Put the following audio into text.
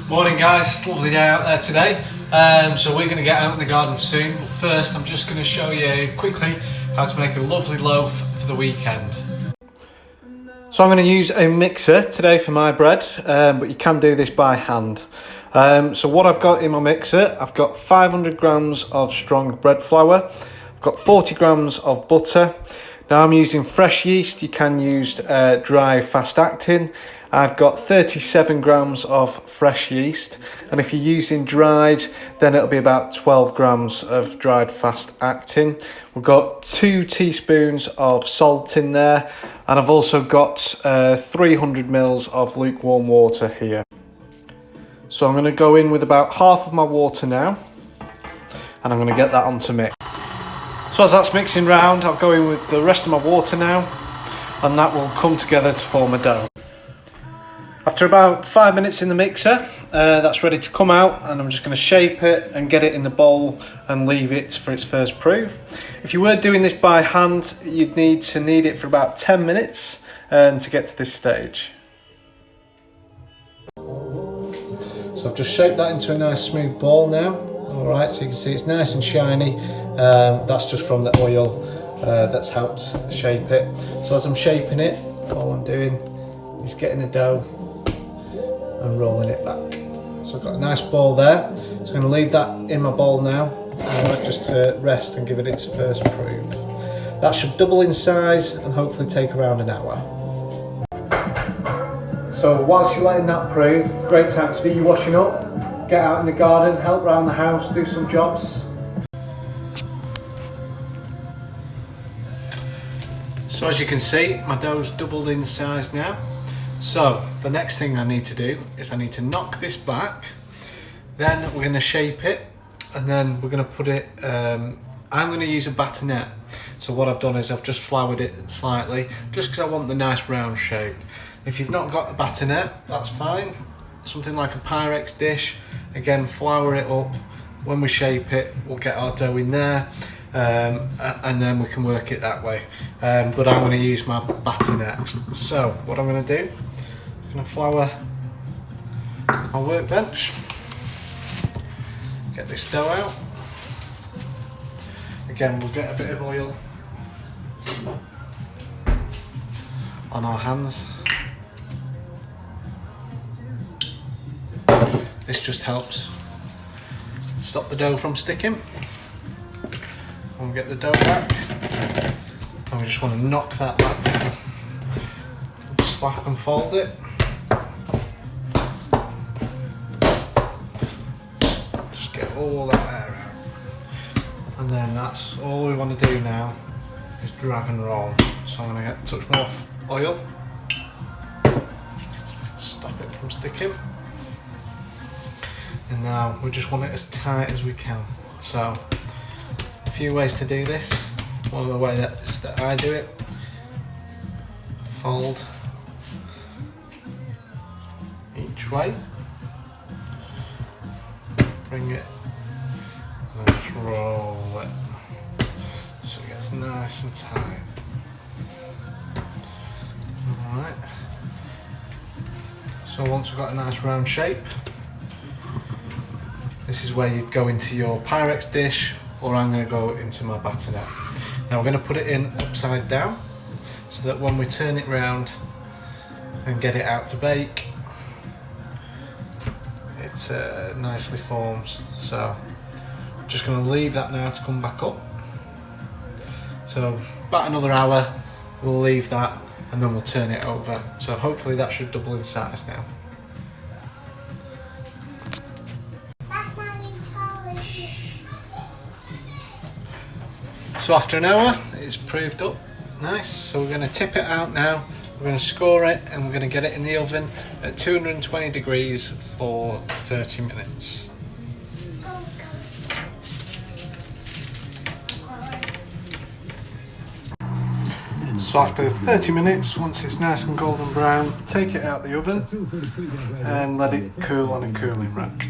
Morning guys, lovely day out there today. So we're going to get out in the garden soon. But first I'm just going to show you quickly how to make a lovely loaf for the weekend. So I'm going to use a mixer today for my bread, but you can do this by hand. So what I've got in my mixer, I've got 500 grams of strong bread flour, I've got 40 grams of butter. Now I'm using fresh yeast, you can use dry fast acting. I've got 37 grams of fresh yeast, and if you're using dried, then it'll be about 12 grams of dried fast acting. We've got 2 teaspoons of salt in there, and I've also got 300 mils of lukewarm water here. So I'm going to go in with about half of my water now, and I'm going to get that on to mix. So as that's mixing round, I'll go in with the rest of my water now, and that will come together to form a dough. After about 5 minutes in the mixer, that's ready to come out, and I'm just going to shape it and get it in the bowl and leave it for its first proof. If you were doing this by hand, you'd need to knead it for about 10 minutes to get to this stage. So I've just shaped that into a nice smooth ball now. Alright, so you can see it's nice and shiny. That's just from the oil that's helped shape it. So as I'm shaping it, all I'm doing is getting the dough and rolling it back. So I've got a nice ball there. So I'm going to leave that in my bowl now, just to rest and give it its first proof. That should double in size and hopefully take around an hour. So whilst you're letting that prove, great time to do your washing up, get out in the garden, help around the house, do some jobs. So as you can see, my dough's doubled in size now. So the next thing I need to do is I need to knock this back, then we're going to shape it, and then we're going to put it, I'm going to use a batonette. So what I've done is I've just floured it slightly, just because I want the nice round shape. If you've not got a batonette, that's fine. Something like a Pyrex dish, again flour it up. When we shape it, we'll get our dough in there. And then we can work it that way, but I'm going to use my batonette. So what I'm going to do, I'm going to flour my workbench, get this dough out. Again, we'll get a bit of oil on our hands. This just helps stop the dough from sticking. We'll get the dough back, and we just want to knock that back, slap and fold it. Just get all that air out, and then that's all we want to do now is drag and roll. So I'm going to get a touch more oil, stop it from sticking, and now we just want it as tight as we can. So few ways to do this. One of the ways that I do it, fold each way, bring it, and then just roll it so it gets nice and tight. Alright, so once we've got a nice round shape, this is where you'd go into your Pyrex dish, or I'm going to go into my batonette. Now we're going to put it in upside down, so that when we turn it round and get it out to bake, it nicely forms. So I'm just going to leave that now to come back up. So about another hour we'll leave that, and then we'll turn it over. So hopefully that should double in size now. So after an hour, it's proved up nice. So we're going to tip it out now, we're going to score it, and we're going to get it in the oven at 220 degrees for 30 minutes. So after 30 minutes, once it's nice and golden brown, take it out the oven and let it cool on a cooling rack.